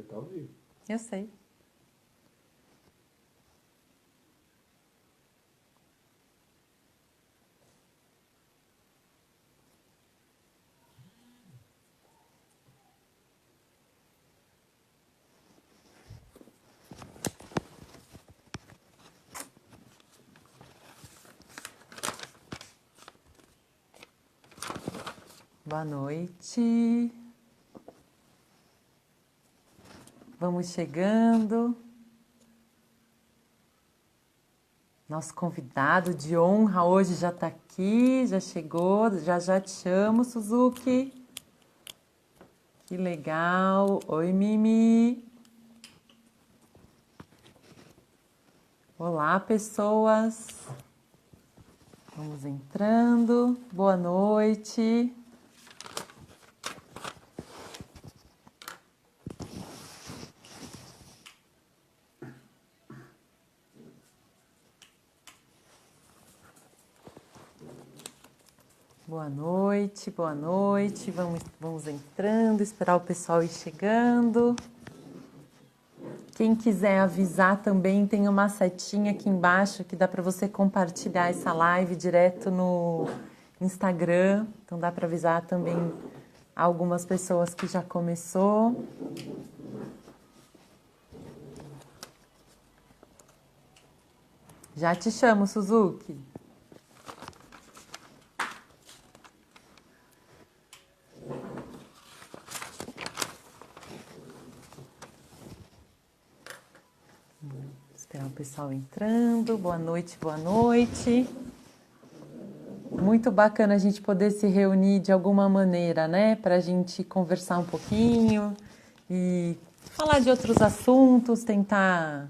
tá ao vivo. Eu sei. Boa noite. Vamos chegando. Nosso convidado de honra hoje já está aqui, já chegou, já te chamo, Suzuki. Que legal. Oi, Mimi. Olá, pessoas. Vamos entrando. Boa noite. Boa noite, boa noite. Vamos entrando, esperar o pessoal ir chegando. Quem quiser avisar também, tem uma setinha aqui embaixo que dá para você compartilhar essa live direto no Instagram. Então dá para avisar também algumas pessoas que já começou. Já te chamo, Suzuki. Esperar o pessoal entrando. Boa noite, boa noite. Muito bacana a gente poder se reunir de alguma maneira, né? Para a gente conversar um pouquinho e falar de outros assuntos, tentar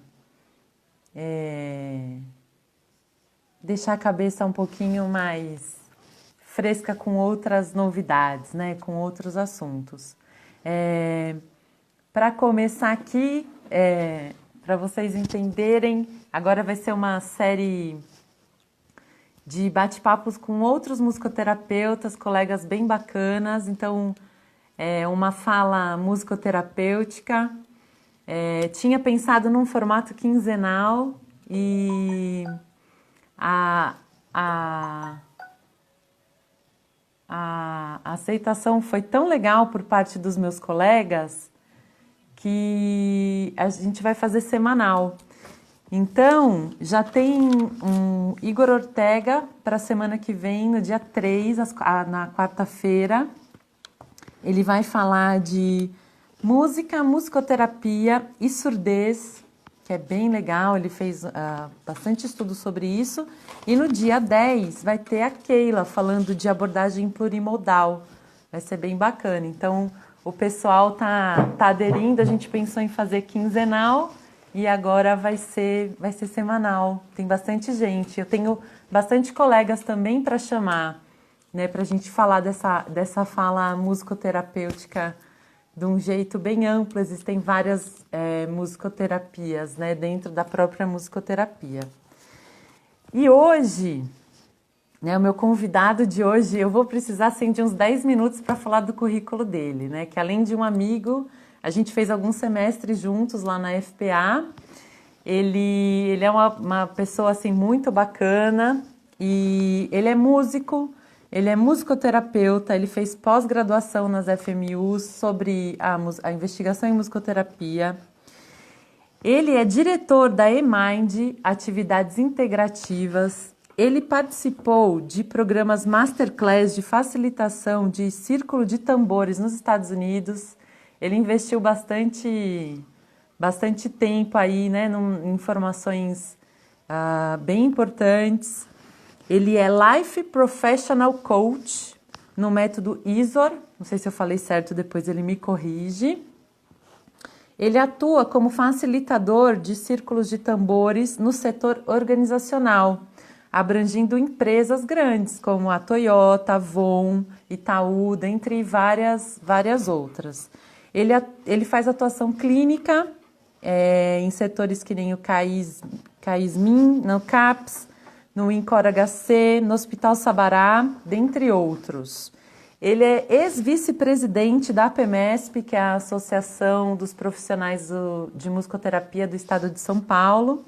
deixar a cabeça um pouquinho mais fresca com outras novidades, né? Com outros assuntos. Para começar aqui, para vocês entenderem, agora vai ser uma série de bate-papos com outros musicoterapeutas, colegas bem bacanas. Então, uma fala musicoterapêutica. Tinha pensado num formato quinzenal e a aceitação foi tão legal por parte dos meus colegas que a gente vai fazer semanal. Então, já tem um Igor Ortega para a semana que vem, no dia 3, na quarta-feira. Ele vai falar de música, musicoterapia e surdez, que é bem legal. Ele fez bastante estudo sobre isso. E no dia 10 vai ter a Keila falando de abordagem plurimodal. Vai ser bem bacana. Então, o pessoal tá aderindo. A gente pensou em fazer quinzenal e agora vai ser semanal. Tem bastante gente. Eu tenho bastante colegas também para chamar, né, para a gente falar dessa fala musicoterapêutica de um jeito bem amplo. Existem várias musicoterapias, né, dentro da própria musicoterapia. E hoje, né, o meu convidado de hoje, eu vou precisar assim, de uns 10 minutos para falar do currículo dele, né, que além de um amigo, a gente fez alguns semestres juntos lá na FPA. Ele é uma pessoa assim, muito bacana e ele é músico. Ele é musicoterapeuta, ele fez pós-graduação nas FMUs sobre a investigação em musicoterapia. Ele é diretor da eMind, Atividades Integrativas. Ele participou de programas masterclass de facilitação de círculo de tambores nos Estados Unidos. Ele investiu bastante tempo aí, né, em informações bem importantes. Ele é Life Professional Coach no método ISOR. Não sei se eu falei certo, depois ele me corrige. Ele atua como facilitador de círculos de tambores no setor organizacional, abrangindo empresas grandes como a Toyota, Avon, Itaú, dentre várias outras. Ele faz atuação clínica em setores que nem o CAISMIN, no CAPS, no INCOR HC, no Hospital Sabará, dentre outros. Ele é ex-vice-presidente da APMESP, que é a Associação dos Profissionais de Musicoterapia do Estado de São Paulo.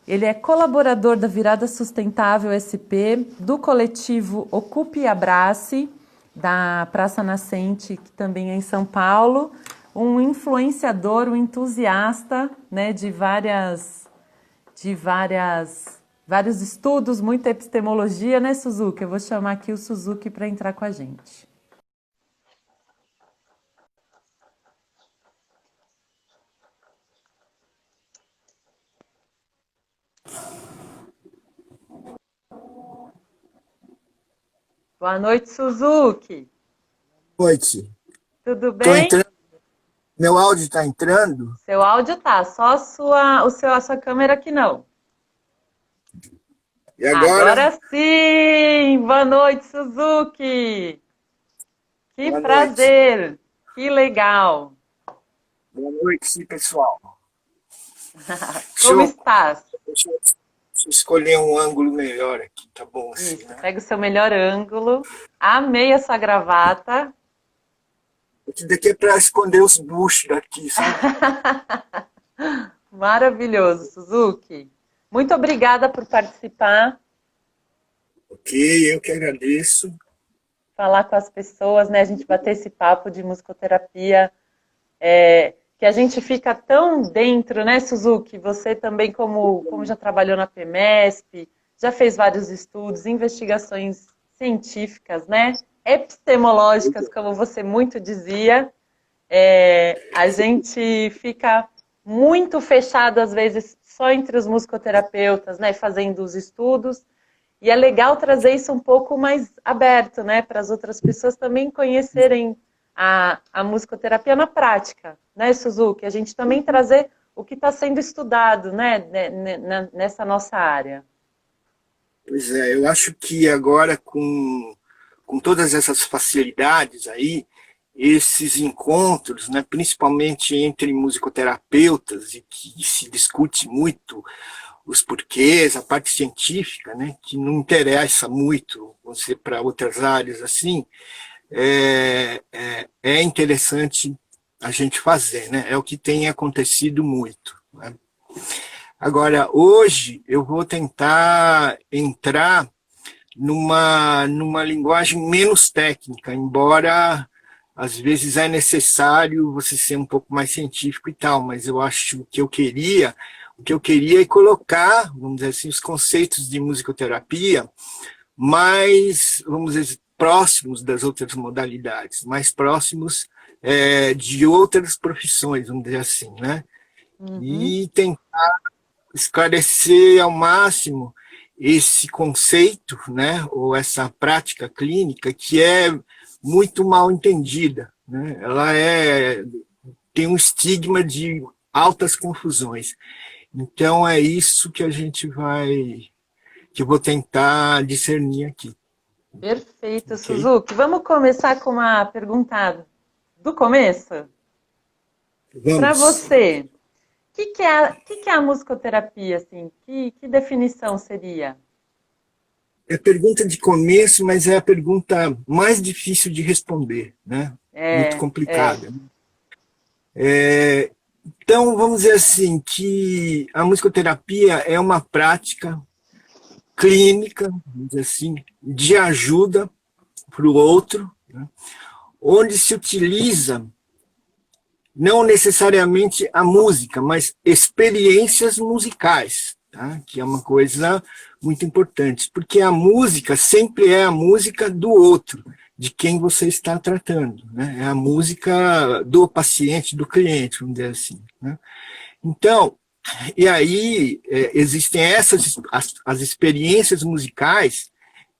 Ele é colaborador da Virada Sustentável SP, do coletivo Ocupe e Abrace, da Praça Nascente, que também é em São Paulo. Um influenciador, um entusiasta, né, de vários estudos, muita epistemologia, né, Suzuki? Eu vou chamar aqui o Suzuki para entrar com a gente. Boa noite, Suzuki. Boa noite. Tudo Tô bem? entrando. Meu áudio está entrando? Seu áudio tá, só a sua câmera que não. E agora? Agora sim! Boa noite, Suzuki! Que Boa noite. prazer! Que legal! Boa noite, pessoal. Como estás? Deixa eu escolher um ângulo melhor aqui, tá bom assim, Isso, né? pega o seu melhor ângulo. Amei a sua gravata. Esse daqui é para esconder os buchos daqui, sabe? Maravilhoso, Suzuki. Muito obrigada por participar, Ok, eu que agradeço. falar com as pessoas, né? A gente bater esse papo de musicoterapia, que a gente fica tão dentro, né, Suzuki? Você também, como já trabalhou na PMESP, já fez vários estudos, investigações científicas, né? Epistemológicas, como você muito dizia. A gente fica muito fechado, às vezes, só entre os musicoterapeutas, né, fazendo os estudos, e é legal trazer isso um pouco mais aberto, né, para as outras pessoas também conhecerem a musicoterapia na prática, né, Suzuki? A gente também trazer o que está sendo estudado, né, nessa nossa área. Pois é, eu acho que agora com todas essas facilidades aí, esses encontros, né, principalmente entre musicoterapeutas, e que se discute muito os porquês, a parte científica, né, que não interessa muito você para outras áreas assim, é interessante a gente fazer, né? É o que tem acontecido muito, né? Agora, hoje eu vou tentar entrar numa linguagem menos técnica, embora às vezes é necessário você ser um pouco mais científico e tal, mas eu acho que o que eu queria é colocar, vamos dizer assim, os conceitos de musicoterapia mais, vamos dizer, próximos das outras modalidades, mais próximos de outras profissões, vamos dizer assim, né? Uhum. E tentar esclarecer ao máximo esse conceito, né, ou essa prática clínica que é muito mal entendida, né? Tem um estigma de altas confusões. Então é isso que que eu vou tentar discernir aqui. Perfeito, Ok? Suzuki. Vamos começar com uma pergunta do começo? Para Vamos. você, que é a musicoterapia, assim? Que definição seria? É pergunta de começo, mas é a pergunta mais difícil de responder, né? Muito É. complicada. Então, vamos dizer assim, que a musicoterapia é uma prática clínica, vamos dizer assim, de ajuda para o outro, né? Onde se utiliza não necessariamente a música, mas experiências musicais, tá? Que é uma coisa muito importante, porque a música sempre é a música do outro, de quem você está tratando, né? É a música do paciente, do cliente, vamos dizer assim, né? Então, e aí existem as experiências musicais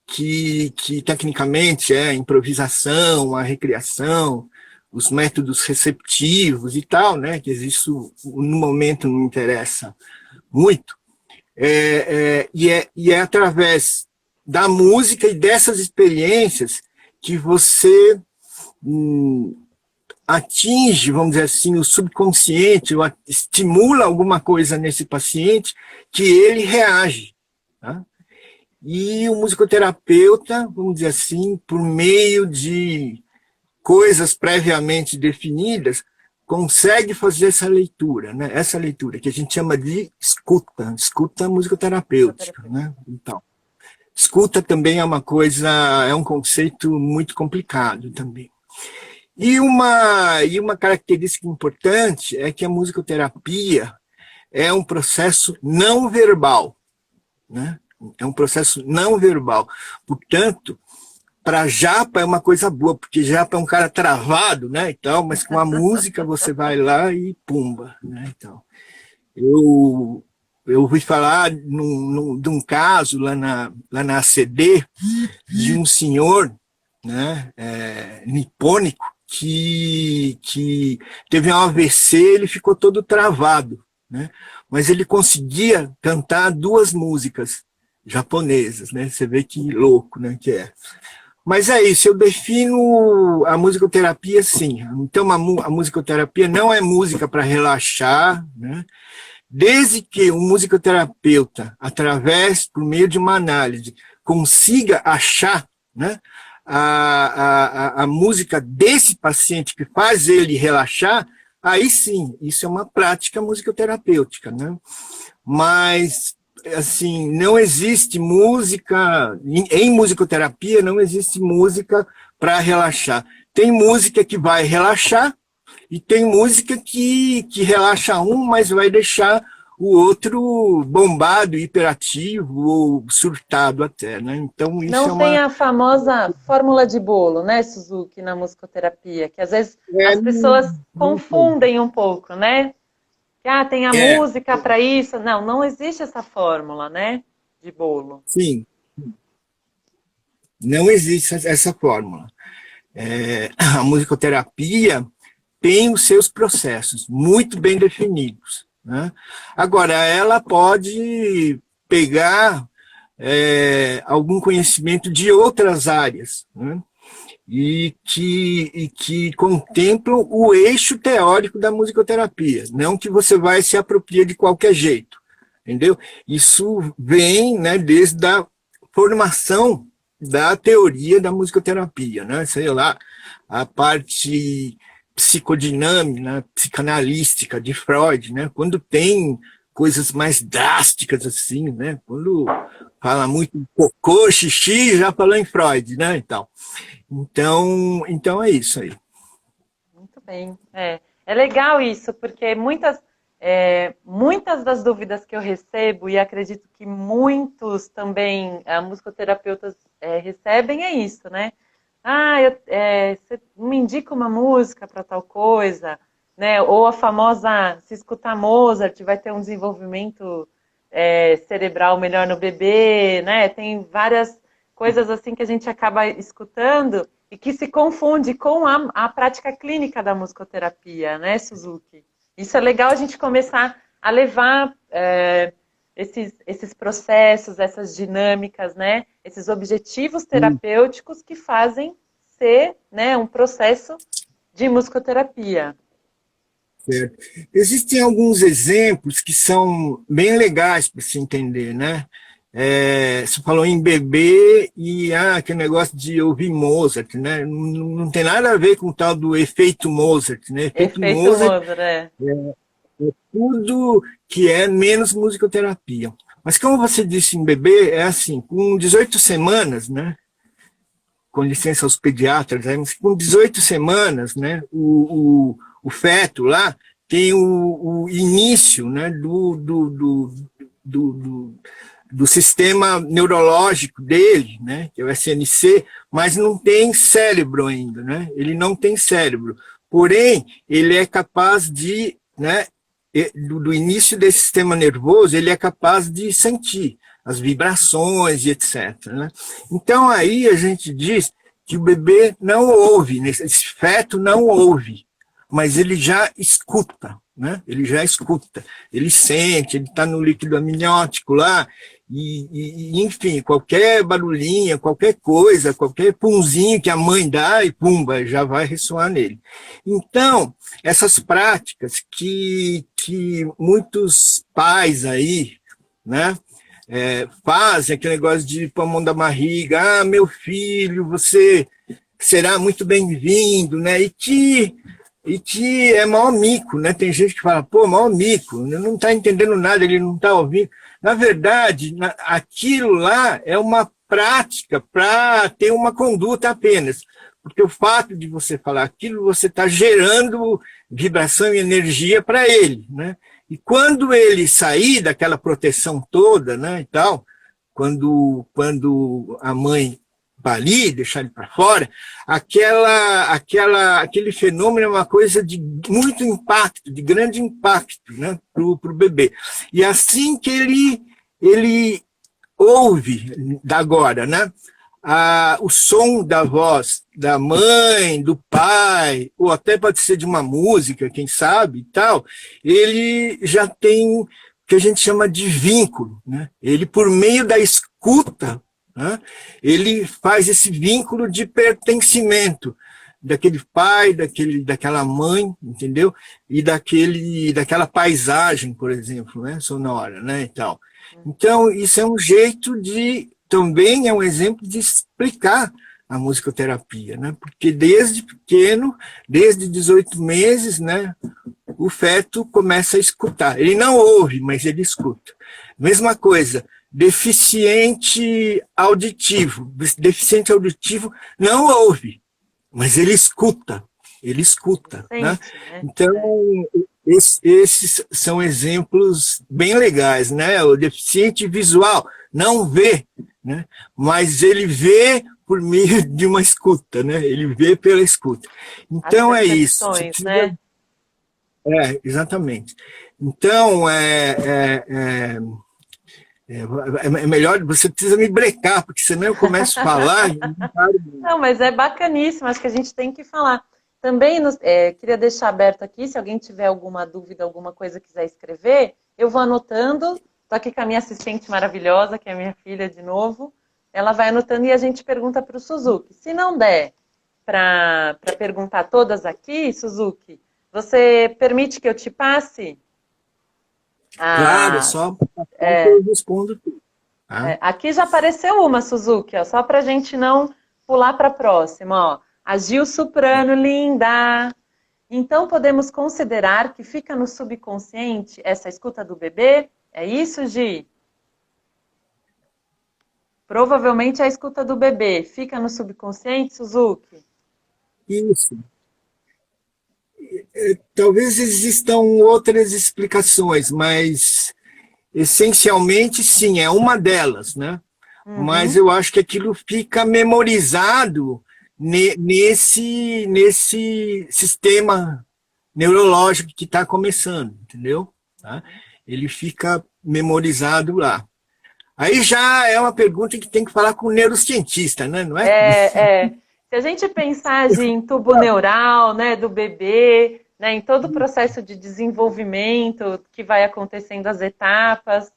que tecnicamente é a improvisação, a recriação, os métodos receptivos e tal, né, que isso no momento não interessa muito, e é através da música e dessas experiências que você atinge, vamos dizer assim, o subconsciente, ou estimula alguma coisa nesse paciente que ele reage, tá? e o musicoterapeuta, vamos dizer assim, por meio de coisas previamente definidas, consegue fazer essa leitura, né? Essa leitura que a gente chama de escuta musicoterapêutica, né? Então, escuta também é uma coisa, é um conceito muito complicado também. E uma característica importante é que a musicoterapia é um processo não verbal, né? É um processo não verbal. Portanto, para Japa é uma coisa boa, porque Japa é um cara travado, né? Então, mas com a música você vai lá e pumba, né? Então, eu ouvi falar de um caso lá na ACD de um senhor, né, nipônico, que teve um AVC, ele ficou todo travado, né? Mas ele conseguia cantar 2 músicas japonesas, né? Você vê que louco, né, que é. Mas é isso, eu defino a musicoterapia assim. Então, a musicoterapia não é música para relaxar, né? Desde que o musicoterapeuta, por meio de uma análise, consiga achar, né, a música desse paciente que faz ele relaxar, aí sim, isso é uma prática musicoterapêutica, né? Mas, assim, não existe música, em musicoterapia não existe música para relaxar. Tem música que vai relaxar e tem música que relaxa um, mas vai deixar o outro bombado, hiperativo ou surtado até, né? Então, isso Não tem a famosa fórmula de bolo, né, Suzuki, na musicoterapia, que às vezes as pessoas confundem um pouco, né? Tem a música para isso. Não, não existe essa fórmula, né, de bolo. Sim, não existe essa fórmula. A musicoterapia tem os seus processos muito bem definidos, né? Agora, ela pode pegar algum conhecimento de outras áreas, né? E que contemplam o eixo teórico da musicoterapia, não que você vai se apropriar de qualquer jeito, entendeu? Isso vem, né, desde a formação da teoria da musicoterapia, né? Sei lá, a parte psicodinâmica, né, psicanalística de Freud, né? Quando tem coisas mais drásticas assim, né? Quando fala muito cocô, xixi, já falou em Freud, né? Então é isso aí. Muito bem. É legal isso, porque muitas das dúvidas que eu recebo, e acredito que muitos também musicoterapeutas recebem, é isso, né? Você me indica uma música para tal coisa, né? Ou a famosa, se escutar Mozart, vai ter um desenvolvimento cerebral melhor no bebê, né? Tem várias coisas assim que a gente acaba escutando e que se confunde com a prática clínica da musicoterapia, né, Suzuki? Isso é legal a gente começar a levar esses processos, essas dinâmicas, né, esses objetivos terapêuticos que fazem ser, né, um processo de musicoterapia. Certo. Existem alguns exemplos que são bem legais para se entender, né? Você falou em bebê e aquele negócio de ouvir Mozart, né? Não tem nada a ver com o tal do efeito Mozart, né? Efeito Mozart, é tudo que é menos musicoterapia. Mas como você disse em bebê, é assim, com 18 semanas, né? Com licença aos pediatras, com 18 semanas, né? O feto lá tem o início, né? Do sistema neurológico dele, né, que é o SNC, mas não tem cérebro ainda, né? Ele não tem cérebro. Porém, ele é capaz de, né, do início desse sistema nervoso, ele é capaz de sentir as vibrações e etc, né? Então, aí a gente diz que o bebê não ouve, esse feto não ouve, mas ele já escuta, né? Ele já escuta, ele sente, ele está no líquido amniótico lá, enfim, qualquer barulhinha, qualquer coisa, qualquer punzinho que a mãe dá e pumba, já vai ressoar nele. Então, essas práticas que muitos pais aí, né, fazem aquele negócio de pôr a mão da barriga, ah, meu filho, você será muito bem-vindo, né? E te é maior mico, né? Tem gente que fala, pô, maior mico, não está entendendo nada, ele não está ouvindo. Na verdade, aquilo lá é uma prática para ter uma conduta apenas. Porque o fato de você falar aquilo, você está gerando vibração e energia para ele, né? E quando ele sair daquela proteção toda, né, e tal, quando a mãe ali, deixar ele para fora, aquele fenômeno é uma coisa de muito impacto, de grande impacto, né, para o bebê. E assim que ele ouve, da agora, né, o som da voz da mãe, do pai, ou até pode ser de uma música, quem sabe, e tal, ele já tem o que a gente chama de vínculo, né? Ele, por meio da escuta, né, ele faz esse vínculo de pertencimento daquele pai, daquela mãe, entendeu? E daquela paisagem, por exemplo, né, sonora, né, e tal. Então, isso é um jeito também é um exemplo de explicar a musicoterapia, né? Porque desde pequeno, desde 18 meses, né, o feto começa a escutar. Ele não ouve, mas ele escuta. Mesma coisa, deficiente auditivo. Deficiente auditivo não ouve, mas ele escuta. Ele escuta, né? Então, esses são exemplos bem legais, né? O deficiente visual não vê, né? Mas ele vê por meio de uma escuta, né? Ele vê pela escuta. Então é isso. Né? Exatamente. Então é melhor, você precisa me brecar, porque senão eu começo a falar. Não, mas é bacaníssimo, acho que a gente tem que falar. Também queria deixar aberto aqui, se alguém tiver alguma dúvida, alguma coisa quiser escrever, eu vou anotando. Estou aqui com a minha assistente maravilhosa, que é a minha filha de novo. Ela vai anotando e a gente pergunta para o Suzuki. Se não der para perguntar todas aqui, Suzuki, você permite que eu te passe? Claro, só eu respondo tudo. Tá? Aqui já apareceu uma, Suzuki, ó, só para a gente não pular para a próxima. Ó. A Gil Soprano, linda! Então, podemos considerar que fica no subconsciente essa escuta do bebê? É isso, Gi? Provavelmente a escuta do bebê fica no subconsciente, Suzuki? Isso. Talvez existam outras explicações, mas essencialmente sim, é uma delas, né? Uhum. Mas eu acho que aquilo fica memorizado nesse sistema neurológico que está começando, entendeu? Tá? Ele fica memorizado lá. Aí já é uma pergunta que tem que falar com o neurocientista, né? Não é? Se a gente pensar em tubo neural, né, do bebê, né, em todo o processo de desenvolvimento que vai acontecendo as etapas,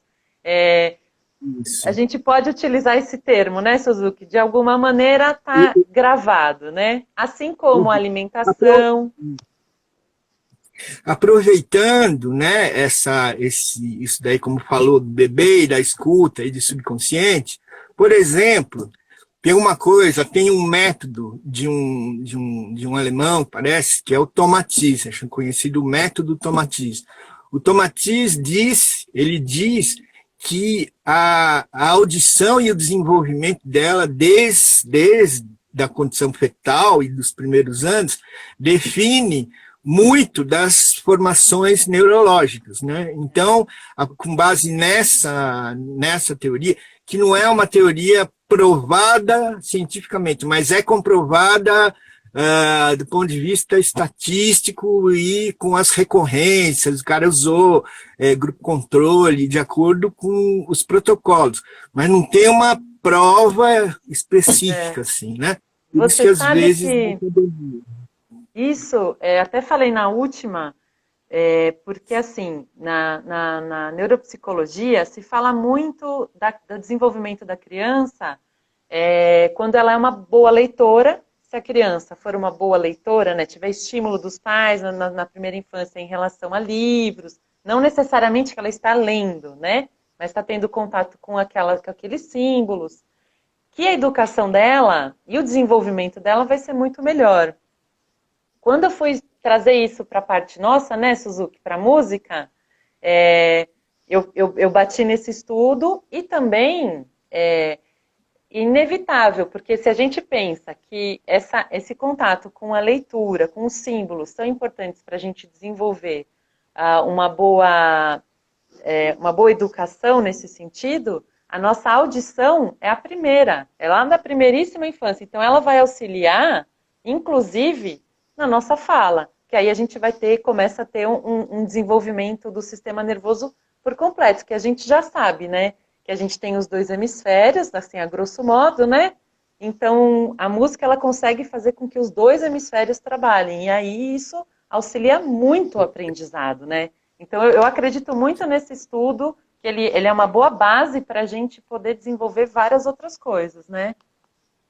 a gente pode utilizar esse termo, né, Suzuki? De alguma maneira está gravado, né? Assim como a alimentação. Aproveitando, né, isso daí, como falou, do bebê e da escuta e do subconsciente, por exemplo, tem um método de um alemão, parece, que é o Tomatiz, acho conhecido o método Tomatiz. O Tomatiz ele diz que a audição e o desenvolvimento dela, desde a condição fetal e dos primeiros anos, define muito das formações neurológicas, né? Então, com base nessa teoria, que não é uma teoria provada cientificamente, mas é comprovada do ponto de vista estatístico e com as recorrências, o cara usou grupo controle de acordo com os protocolos, mas não tem uma prova específica, assim, né? Por isso que às vezes isso, até falei na última, porque assim, na neuropsicologia se fala muito do desenvolvimento da criança quando ela é uma boa leitora. Se a criança for uma boa leitora, né, tiver estímulo dos pais na primeira infância em relação a livros, não necessariamente que ela está lendo, né? mas está tendo contato com aqueles símbolos, que a educação dela e o desenvolvimento dela vai ser muito melhor. Quando eu fui trazer isso para a parte nossa, né, Suzuki, para a música, eu bati nesse estudo e também inevitável, porque se a gente pensa que esse contato com a leitura, com os símbolos, são importantes para a gente desenvolver uma boa educação nesse sentido, a nossa audição é a primeira, é lá da primeiríssima infância. Então, ela vai auxiliar, inclusive, na nossa fala, que aí a gente começa a ter um desenvolvimento do sistema nervoso por completo, que a gente já sabe, né? Que a gente tem os 2 hemisférios, assim, a grosso modo, né? Então, a música, ela consegue fazer com que os 2 hemisférios trabalhem, e aí isso auxilia muito o aprendizado, né? Então, eu acredito muito nesse estudo, que ele é uma boa base para a gente poder desenvolver várias outras coisas, né?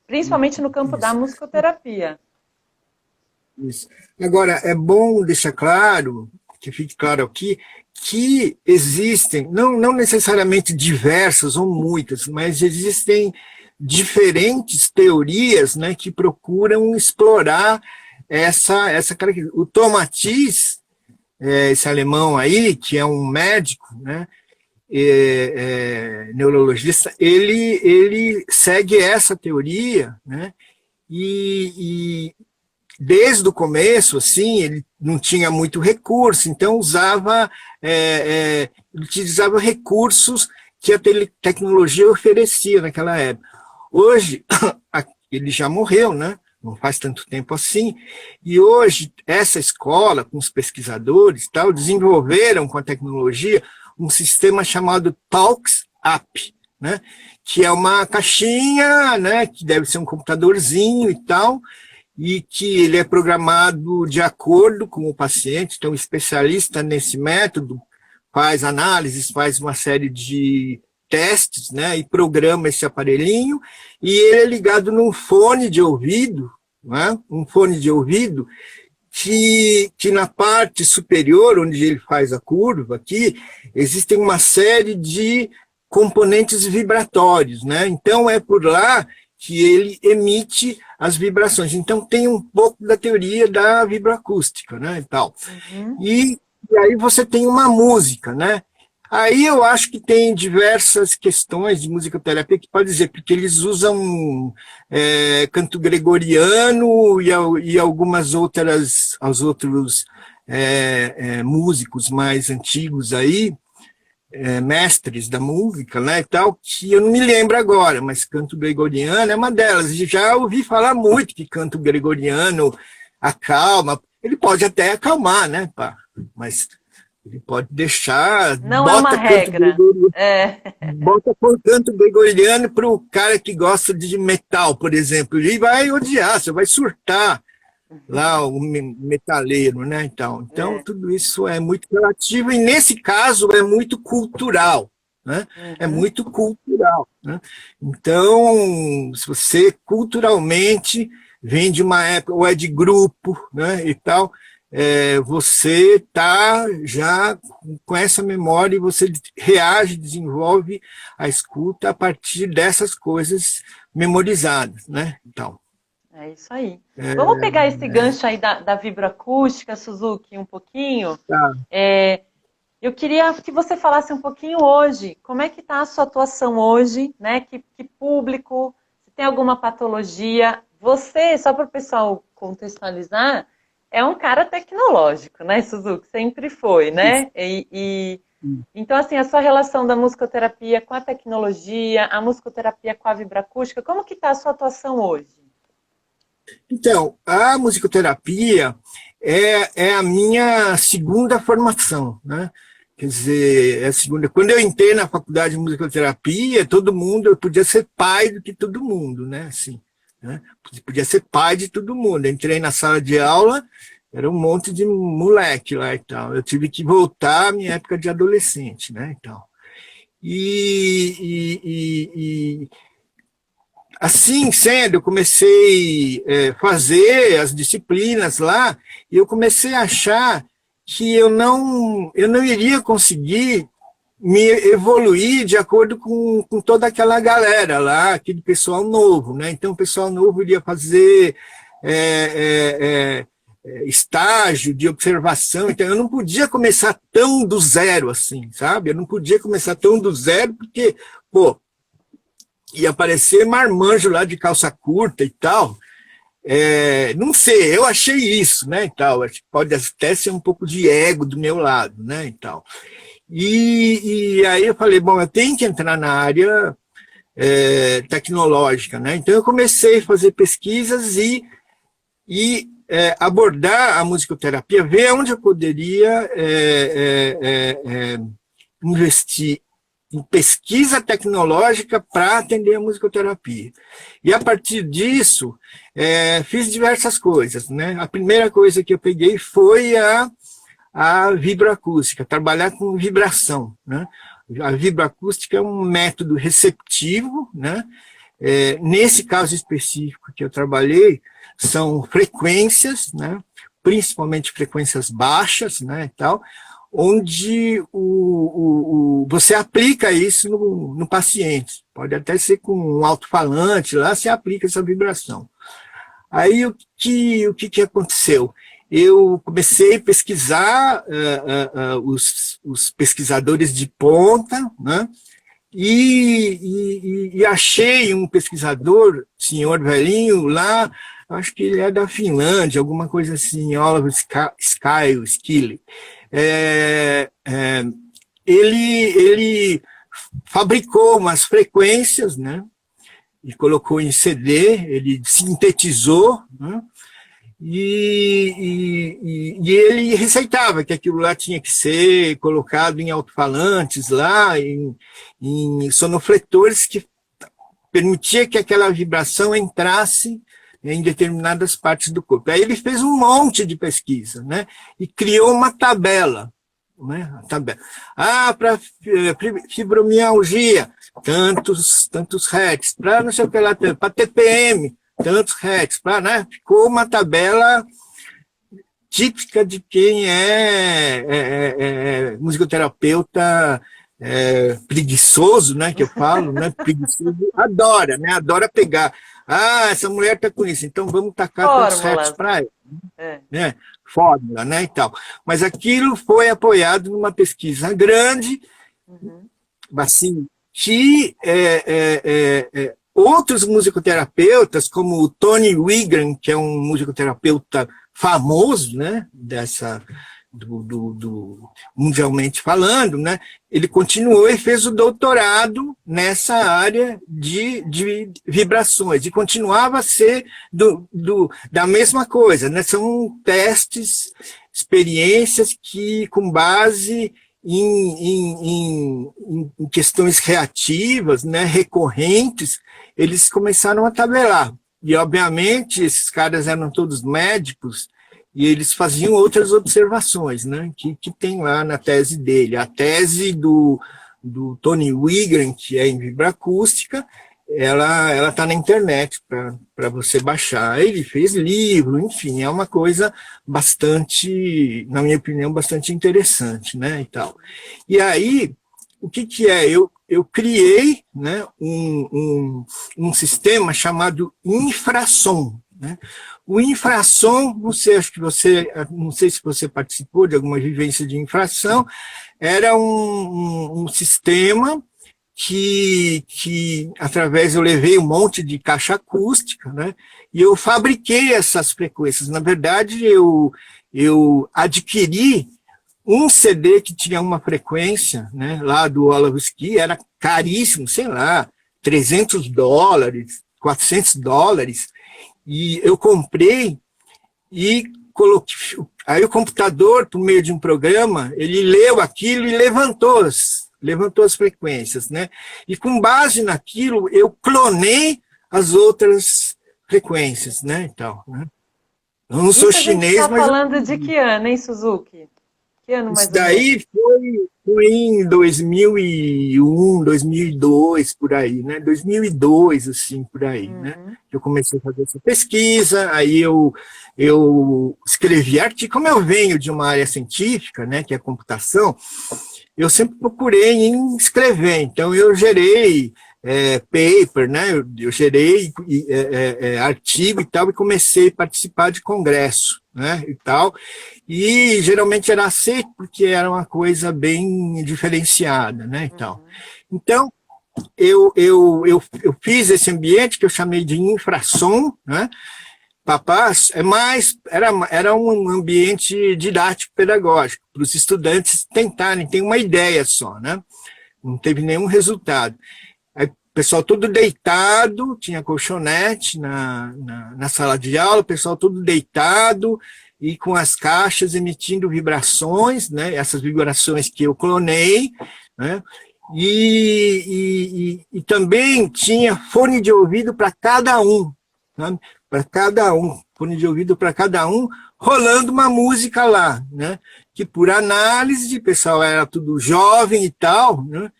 Principalmente no campo da musicoterapia. Isso. Agora, é bom deixar claro, que fique claro aqui, que existem, não necessariamente diversas ou muitas, mas existem diferentes teorias, né, que procuram explorar essa característica. O Tomatiz, esse alemão aí, que é um médico, né, neurologista, ele segue essa teoria, né, e desde o começo, assim, ele não tinha muito recurso, então utilizava recursos que a tecnologia oferecia naquela época. Hoje, ele já morreu, né? Não faz tanto tempo assim, e hoje essa escola, com os pesquisadores, tal, desenvolveram com a tecnologia um sistema chamado Talks Up, né? Que é uma caixinha, né? Que deve ser um computadorzinho e tal, e que ele é programado de acordo com o paciente. Então, o especialista nesse método faz análises, faz uma série de testes, né, e programa esse aparelhinho, e ele é ligado num fone de ouvido, né, um fone de ouvido que na parte superior, onde ele faz a curva aqui, existem uma série de componentes vibratórios, né, então é por lá que ele emite as vibrações. Então, tem um pouco da teoria da vibroacústica, né, e tal. Uhum. E aí você tem uma música, né? Aí eu acho que tem diversas questões de musicoterapia que pode dizer, porque eles usam canto gregoriano e algumas outras, os outros músicos mais antigos aí, mestres da música, né, e tal, que eu não me lembro agora, mas canto gregoriano é uma delas. E já ouvi falar muito que canto gregoriano acalma. Ele pode até acalmar, né, pá? Mas ele pode deixar. Não é uma regra. Bota canto gregoriano para o cara que gosta de metal, por exemplo. Ele vai odiar, você vai surtar. Lá o metaleiro, né? Então, tudo isso é muito relativo e, nesse caso, é muito cultural, né? Uhum. É muito cultural, né? Então, se você culturalmente vem de uma época, ou é de grupo, né, e tal, você está já com essa memória e você reage, desenvolve a escuta a partir dessas coisas memorizadas, né? Então, é isso aí. Vamos pegar esse gancho aí da vibroacústica, Suzuki, um pouquinho? Tá. Eu queria que você falasse um pouquinho hoje, como é que está a sua atuação hoje, né? Que público, se tem alguma patologia. Você, só para o pessoal contextualizar, é um cara tecnológico, né, Suzuki? Sempre foi, né? Então, assim, a sua relação da musicoterapia com a tecnologia, a musicoterapia com a vibroacústica, como que está a sua atuação hoje? Então, a musicoterapia é a minha segunda formação, né? Quer dizer, a segunda. Quando eu entrei na faculdade de musicoterapia, eu podia ser pai do que todo mundo, né? Assim, né? Podia ser pai de todo mundo. Eu entrei na sala de aula, era um monte de moleque lá e tal. Eu tive que voltar à minha época de adolescente, né? Então, assim sendo, eu comecei a fazer as disciplinas lá e eu comecei a achar que eu não iria conseguir me evoluir de acordo com toda aquela galera lá, aquele pessoal novo, né? Então, o pessoal novo iria fazer estágio de observação, então eu não podia começar tão do zero assim, sabe? Eu não podia começar tão do zero, porque, pô, ia aparecer marmanjo lá de calça curta e tal. Não sei, eu achei isso, né, e tal. Acho que pode até ser um pouco de ego do meu lado, né, e tal. E aí eu falei, bom, eu tenho que entrar na área tecnológica, né? Então eu comecei a fazer pesquisas e abordar a musicoterapia, ver onde eu poderia investir em pesquisa tecnológica para atender a musicoterapia. E a partir disso, fiz diversas coisas, né? A primeira coisa que eu peguei foi a vibroacústica, trabalhar com vibração, né? A vibroacústica é um método receptivo, né? Nesse caso específico que eu trabalhei, são frequências, né? Principalmente frequências baixas, né, e tal, onde você aplica isso no paciente. Pode até ser com um alto-falante, lá você aplica essa vibração. Aí o que aconteceu? Eu comecei a pesquisar os pesquisadores de ponta, né? E achei um pesquisador, senhor velhinho, lá, acho que ele é da Finlândia, alguma coisa assim, Olav Skili. Ele fabricou umas frequências, né? E colocou em CD, ele sintetizou, né? E ele receitava que aquilo lá tinha que ser colocado em alto-falantes lá, em sonofletores que permitia que aquela vibração entrasse em determinadas partes do corpo. Aí ele fez um monte de pesquisa, né? E criou uma tabela, né? Para fibromialgia, tantos hertz, para não sei o que lá, para TPM, tantos hertz, né? Ficou uma tabela típica de quem é musicoterapeuta preguiçoso, né? Que eu falo, né? Preguiçoso, adora, né? Adora pegar. Essa mulher está com isso, então vamos tacar tantos hertz para ela. Né? Fórmula, né? E tal. Mas aquilo foi apoiado numa pesquisa grande, assim, que outros musicoterapeutas, como o Tony Wiegand, que é um musicoterapeuta famoso, né, mundialmente falando, né, ele continuou e fez o doutorado nessa área de vibrações, e continuava a ser da mesma coisa, né, são testes, experiências que, com base em questões reativas, né, recorrentes, eles começaram a tabelar. E, obviamente, esses caras eram todos médicos e eles faziam outras observações, né, que tem lá na tese dele. A tese do Tony Wiegand, que é em vibroacústica, ela está na internet para você baixar. Ele fez livro, enfim, é uma coisa bastante, na minha opinião, bastante interessante, né, e tal. E aí, o que é? Eu criei, né, um sistema chamado infrassom, né? O infrassom, não sei se você participou de alguma vivência de infração, era um sistema que através eu levei um monte de caixa acústica, né? E eu fabriquei essas frequências. Na verdade, eu adquiri um CD que tinha uma frequência, né, lá do Olav Skili, era caríssimo, sei lá, $300, $400, e eu comprei e coloquei. Aí o computador, por meio de um programa, ele leu aquilo e levantou as frequências, né? E com base naquilo, eu clonei as outras frequências, né? Então, né? Eu não sou chinês, mas... falando de que ano, hein, Suzuki? Que ano mais Isso daí foi em 2001, 2002, por aí, né? 2002, assim, por aí, né? Eu comecei a fazer essa pesquisa, aí eu escrevi artigo, como eu venho de uma área científica, né, que é a computação, eu sempre procurei em escrever, então eu gerei paper, né? Eu gerei artigo e tal, e comecei a participar de congresso, né? E tal, e geralmente era aceito porque era uma coisa bem diferenciada, né? E tal. Então, eu fiz esse ambiente que eu chamei de infrasom, né? Papás, era um ambiente didático pedagógico para os estudantes tentarem ter uma ideia só, né? Não teve nenhum resultado. Aí, o pessoal todo deitado, tinha colchonete na sala de aula, o pessoal todo deitado e com as caixas emitindo vibrações, né? Essas vibrações que eu clonei, né? E também tinha fone de ouvido para cada um, né? Para cada um, fone de ouvido para cada um, rolando uma música lá, né? Que por análise, o pessoal era tudo jovem e tal, né?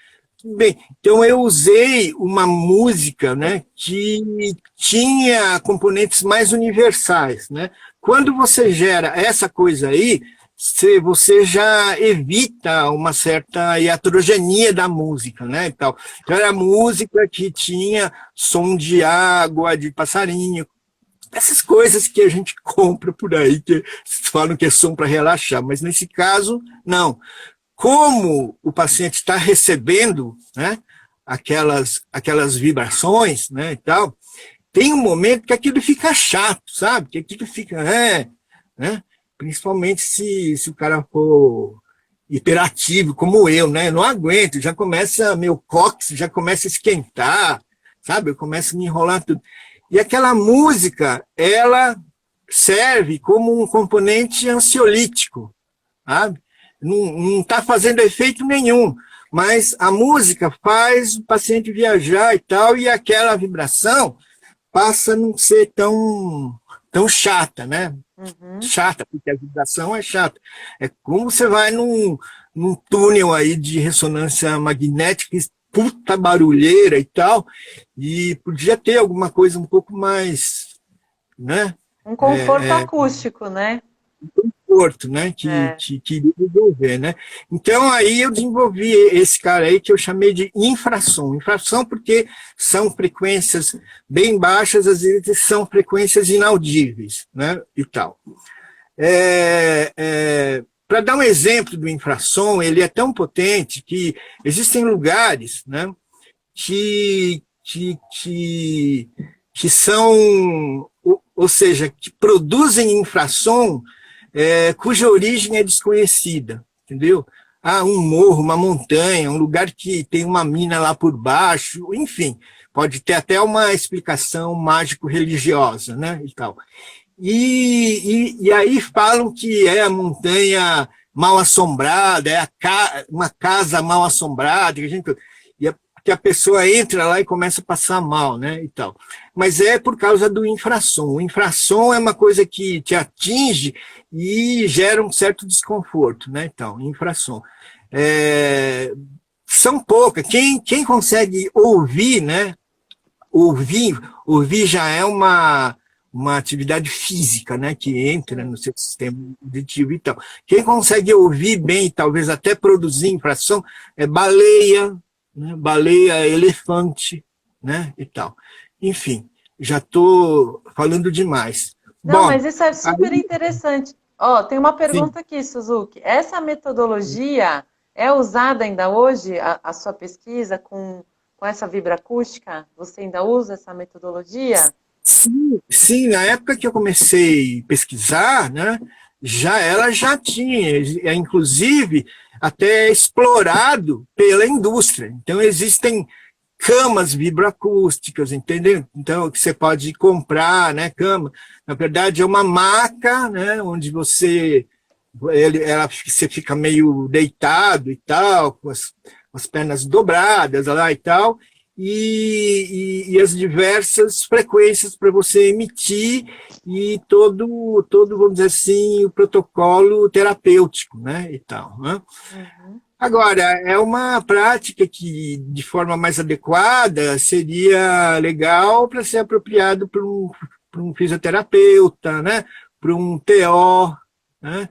Bem, então eu usei uma música, né, que tinha componentes mais universais, né? Quando você gera essa coisa aí, você já evita uma certa heterogeneia da música, né? Então era música que tinha som de água, de passarinho, essas coisas que a gente compra por aí, que falam que é som para relaxar, mas nesse caso, não. Como o paciente está recebendo, né, aquelas vibrações, né, e tal, tem um momento que aquilo fica chato, sabe? Que aquilo fica, né? Principalmente se o cara for hiperativo, como eu, né? Eu não aguento, já começa, meu cóccix já começa a esquentar, sabe? Eu começo a me enrolar tudo. E aquela música, ela serve como um componente ansiolítico, sabe? Não está fazendo efeito nenhum, mas a música faz o paciente viajar e tal, e aquela vibração passa a não ser tão chata, né? Chata, porque a vibração é chata. É como você vai num túnel aí de ressonância magnética, puta barulheira e tal, e podia ter alguma coisa um pouco mais, né? Um conforto acústico, né? Conforto, né? Que iria resolver, né? Então aí eu desenvolvi esse cara aí que eu chamei de infrasom. Infrasom porque são frequências bem baixas, às vezes são frequências inaudíveis, né? E tal. Para dar um exemplo do infrassom, ele é tão potente que existem lugares, né, que, que, que, que são, ou seja, que produzem infrassom cuja origem é desconhecida, entendeu? Ah, um morro, uma montanha, um lugar que tem uma mina lá por baixo, enfim, pode ter até uma explicação mágico-religiosa, né, e tal. E aí falam que é a montanha mal assombrada, uma casa mal assombrada, que a pessoa entra lá e começa a passar mal, né, e tal. Mas é por causa do infrassom. O infrassom é uma coisa que te atinge e gera um certo desconforto, né, então, infrassom. São poucas. Quem consegue ouvir, né, ouvir já é uma atividade física, né, que entra no seu sistema auditivo e tal. Quem consegue ouvir bem, talvez até produzir infração, é baleia, né, baleia, elefante, né, e tal. Enfim, já estou falando demais. Não, Bom, mas isso é super aí, interessante. Ó, tem uma sim, pergunta aqui, Suzuki. Essa metodologia é usada ainda hoje, a sua pesquisa com essa vibraacústica? Você ainda usa essa metodologia? sim, na época que eu comecei a pesquisar, né, ela já tinha, inclusive, até explorado pela indústria. Então, existem camas vibroacústicas, entendeu? Então, que você pode comprar, né, cama. Na verdade, é uma maca, né, onde você fica meio deitado e tal, com as pernas dobradas lá e tal, e as diversas frequências para você emitir e todo, vamos dizer assim, o protocolo terapêutico, né, e tal, né? Agora, é uma prática que, de forma mais adequada, seria legal para ser apropriado para um fisioterapeuta, né? Para um TO, né?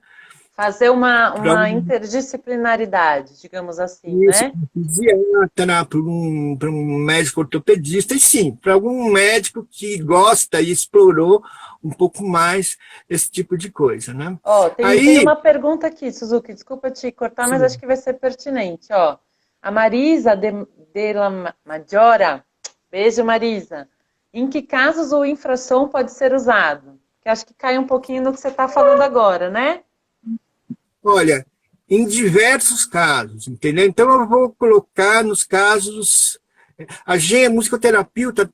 Fazer uma para interdisciplinaridade, digamos assim, isso, né? para um fisiatra, para um médico ortopedista, e sim, para algum médico que gosta e explorou um pouco mais esse tipo de coisa, né? Ó, tem Aí, uma pergunta aqui, Suzuki, desculpa te cortar, mas acho sim, que vai ser pertinente, ó. A Marisa de la Maggiora, beijo, Marisa. Em que casos o infrassom pode ser usado? Que acho que cai um pouquinho no que você está falando agora, né? olha, em diversos casos, entendeu? Então eu vou colocar nos casos. A G, musicoterapeuta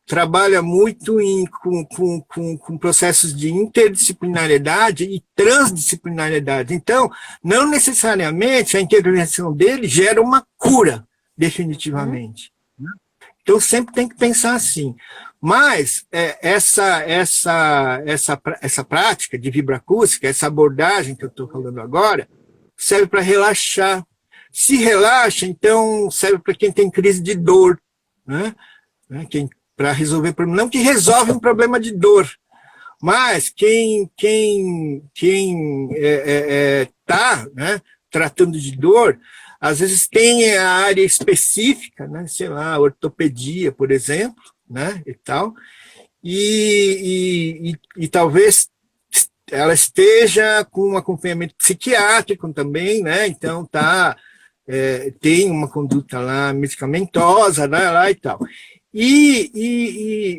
trabalha muito com processos de interdisciplinariedade e transdisciplinariedade. Então, não necessariamente a intervenção dele gera uma cura, Uhum, definitivamente. Então, sempre tem que pensar assim. Mas essa prática de vibroacústica, essa abordagem que eu estou falando agora, serve para relaxar. Se relaxa, então serve para quem tem crise de dor, né? Para resolver problema. Não que resolve um problema de dor, mas quem está né, tratando de dor, às vezes tem a área específica, né, sei lá, ortopedia, por exemplo, né, e tal, e talvez ela esteja com um acompanhamento psiquiátrico também, né, então tem uma conduta lá medicamentosa, né, lá e tal.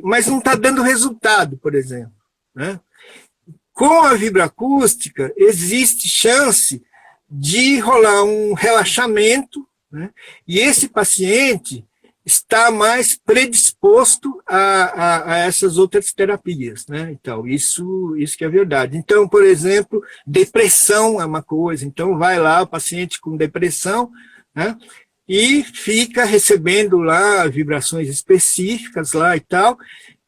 Mas não está dando resultado, por exemplo, né? Com a vibroacústica, existe chance de rolar um relaxamento, né? E esse paciente está mais predisposto a essas outras terapias, né? Então, isso que é verdade. Então, por exemplo, depressão é uma coisa. Então, vai lá o paciente com depressão, né? E fica recebendo lá vibrações específicas lá e tal,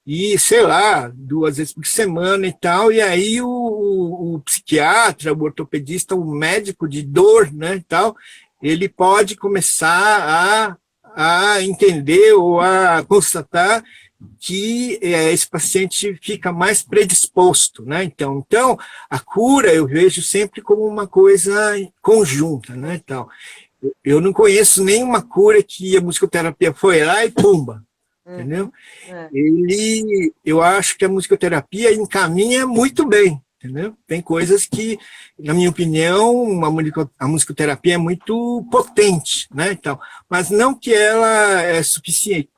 e, sei lá, 2 vezes por semana e tal, e aí o psiquiatra, o ortopedista, o médico de dor, né, e tal, ele pode começar a entender ou a constatar que esse paciente fica mais predisposto, né? Então, a cura eu vejo sempre como uma coisa conjunta, né? Então, eu não conheço nenhuma cura que a musicoterapia foi lá e pumba, entendeu? uhum, é. Eu acho que a musicoterapia encaminha muito bem, entendeu? Tem coisas que, na minha opinião, a musicoterapia é muito potente, né? Então, mas não que ela é suficiente.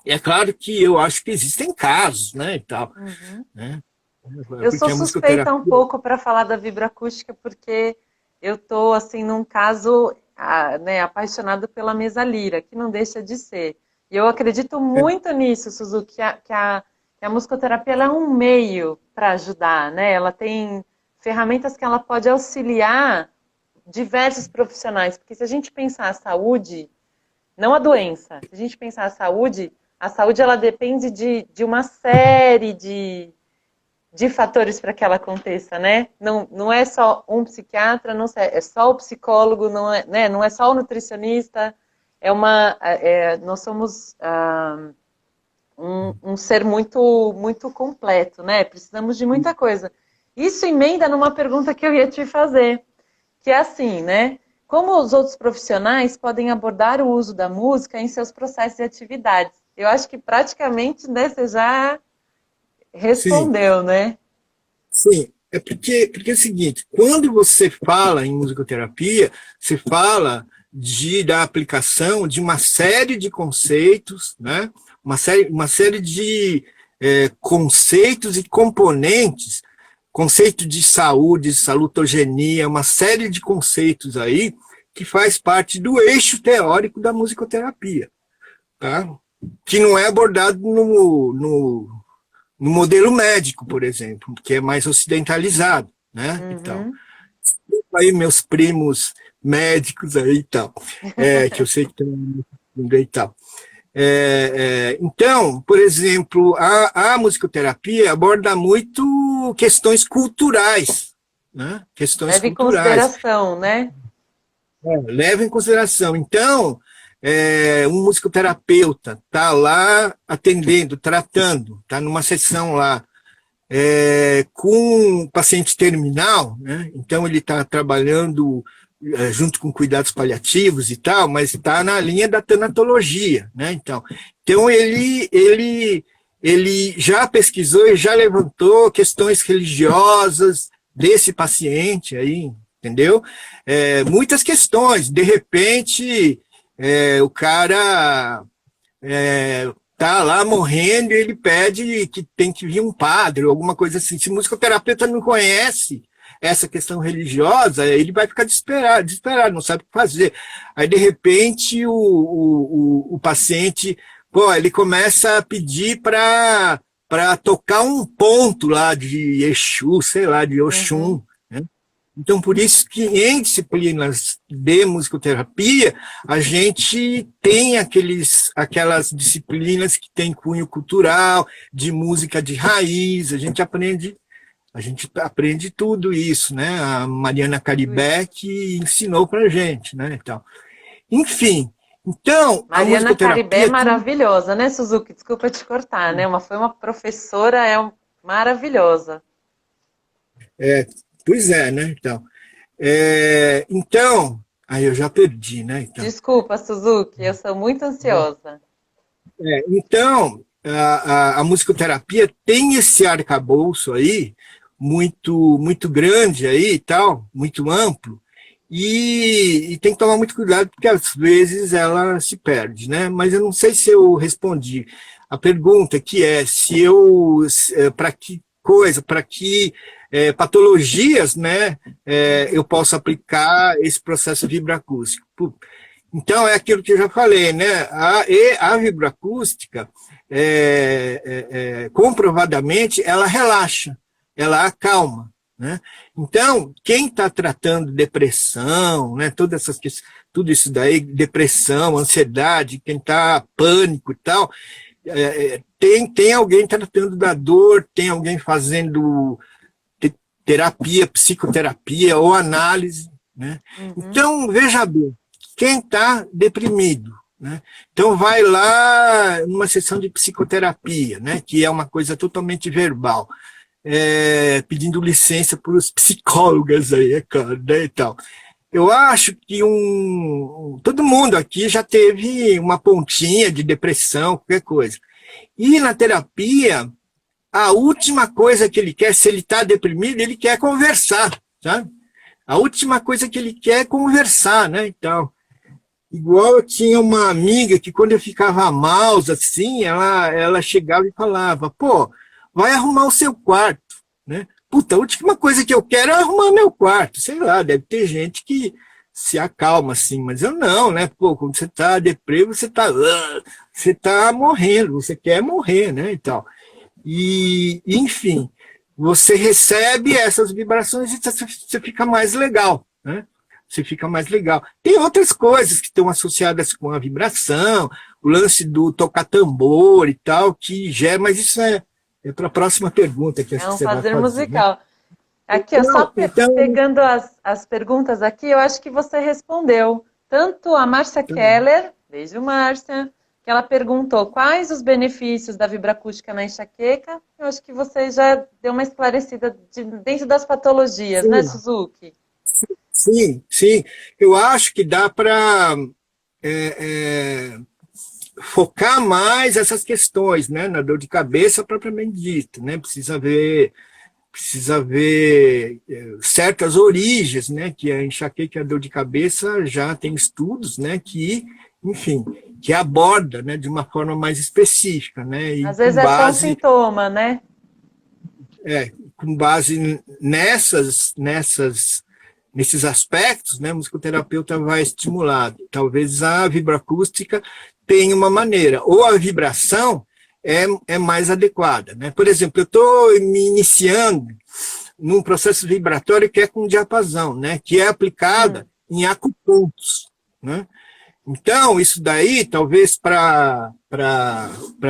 É claro que eu acho que existem casos, né, e tal, Uhum. né? Eu sou Porque a suspeita um musicoterapia. pouco para falar da vibroacústica, porque eu estou, assim, num caso, né, apaixonado pela mesa lira, que não deixa de ser. E eu acredito muito nisso, Suzuki, que a musicoterapia ela é um meio para ajudar, né? Ela tem ferramentas que ela pode auxiliar diversos profissionais, porque se a gente pensar a saúde, não a doença, se a gente pensar a saúde ela depende de uma série de fatores para que ela aconteça, né? Não é só um psiquiatra, não é só o psicólogo, não é, né? Não é só o nutricionista, nós somos um ser muito completo, né? Precisamos de muita coisa. Isso emenda numa pergunta que eu ia te fazer, que é assim, né? Como os outros profissionais podem abordar o uso da música em seus processos e atividades? Eu acho que praticamente, né, você já Sim, respondeu, né? sim. Porque é o seguinte, quando você fala em musicoterapia, você fala da aplicação de uma série de conceitos, né? Uma série de conceitos e componentes, conceito de saúde, salutogenia, uma série de conceitos aí que faz parte do eixo teórico da musicoterapia, tá? Que não é abordado no modelo médico, por exemplo, que é mais ocidentalizado, né? E tal. Uhum. Aí meus primos médicos aí e tal, que eu sei que tem e tal. Então, por exemplo, a musicoterapia aborda muito questões culturais, né? Questões Leve em culturais. consideração, né? Leva em consideração. Então, um musicoterapeuta está lá atendendo, tratando, está numa sessão lá, com paciente terminal, né? Então ele está trabalhando junto com cuidados paliativos e tal, mas está na linha da tanatologia, né? Então ele já pesquisou e já levantou questões religiosas desse paciente aí, entendeu? Muitas questões. De repente, o cara tá lá morrendo e ele pede que tem que vir um padre ou alguma coisa assim. Se o musicoterapeuta não conhece essa questão religiosa, ele vai ficar desesperado, não sabe o que fazer. Aí, de repente, o paciente, ele começa a pedir para tocar um ponto lá de Exu, sei lá, de Oxum, né? Então, por isso que em disciplinas de musicoterapia, a gente tem aquelas disciplinas que têm cunho cultural, de música de raiz, a gente aprende tudo isso, né? A Mariana Caribé que ensinou para a gente, né? Então, enfim, então, a Mariana musicoterapia... Caribé é maravilhosa, né, Suzuki? Desculpa te cortar, né? Foi uma professora maravilhosa. Pois é, né? Então, aí eu já perdi, né? Desculpa, Suzuki, eu sou muito ansiosa. Então, a musicoterapia tem esse arcabouço aí, muito grande aí e tal, muito amplo, e tem que tomar muito cuidado, porque às vezes ela se perde, né? Mas eu não sei se eu respondi a pergunta, que é para que coisa, para que patologias, né, eu posso aplicar esse processo vibroacústico. Então, é aquilo que eu já falei, né? A vibroacústica, comprovadamente, ela relaxa, ela acalma, né? Então, quem está tratando depressão, né, tudo isso daí, depressão, ansiedade, quem está pânico e tal, tem alguém tratando da dor, tem alguém fazendo terapia, psicoterapia ou análise, né? Então, veja bem, quem está deprimido, né? Então vai lá numa sessão de psicoterapia, né? Que é uma coisa totalmente verbal, pedindo licença para os psicólogos aí, cara, né, e tal. Eu acho que todo mundo aqui já teve uma pontinha de depressão, qualquer coisa. E na terapia, a última coisa que ele quer, se ele está deprimido, ele quer conversar, sabe? A última coisa que ele quer é conversar, né? Então, igual eu tinha uma amiga que quando eu ficava mal, assim, ela chegava e falava, pô, vai arrumar o seu quarto, né? Puta, a última coisa que eu quero é arrumar meu quarto. Sei lá, deve ter gente que se acalma assim, mas eu não, né? Pô, quando você tá deprimido, você tá morrendo, você quer morrer, né? E tal. E, enfim, você recebe essas vibrações e você fica mais legal, né? Você fica mais legal. Tem outras coisas que estão associadas com a vibração, o lance do tocar tambor e tal, que gera, mas isso é para a próxima pergunta que acho que você vai fazer. Musical. Né? Aqui, pegando as perguntas aqui, eu acho que você respondeu. Tanto a Márcia Keller, beijo Márcia, que ela perguntou quais os benefícios da vibroacústica na enxaqueca. Eu acho que você já deu uma esclarecida dentro das patologias, sim, né, Suzuki? Sim. Eu acho que dá para focar mais essas questões, né, na dor de cabeça propriamente dita, né? Precisa ver certas origens, né, que a enxaqueca e a dor de cabeça já tem estudos, né, que, enfim, que aborda, né, de uma forma mais específica, né? E às vezes é só um sintoma, né? Com base nesses aspectos, né, o musicoterapeuta vai estimular. Talvez a vibroacústica tenha uma maneira, ou a vibração é mais adequada, né? Por exemplo, eu estou me iniciando num processo vibratório que é com diapasão, né? Que é aplicada em acupontos, né? Então, isso daí, talvez para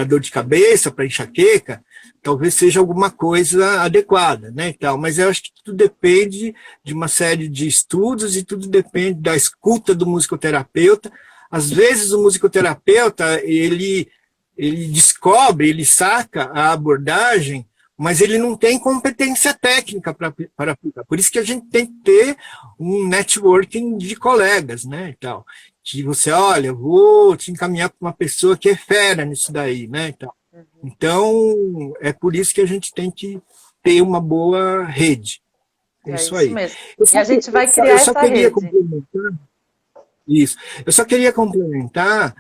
dor de cabeça, para enxaqueca, talvez seja alguma coisa adequada, né? Então, mas eu acho que tudo depende de uma série de estudos e tudo depende da escuta do musicoterapeuta. Às vezes, o musicoterapeuta, ele descobre, ele saca a abordagem mas ele não tem competência técnica para aplicar. Por isso que a gente tem que ter um networking de colegas, né, e tal. Que você, olha, vou te encaminhar para uma pessoa que é fera nisso daí, né, e tal. Então, é por isso que a gente tem que ter uma boa rede. É É isso isso aí. mesmo. E a gente vai criar Eu só essa queria rede. complementar isso. Eu só queria complementar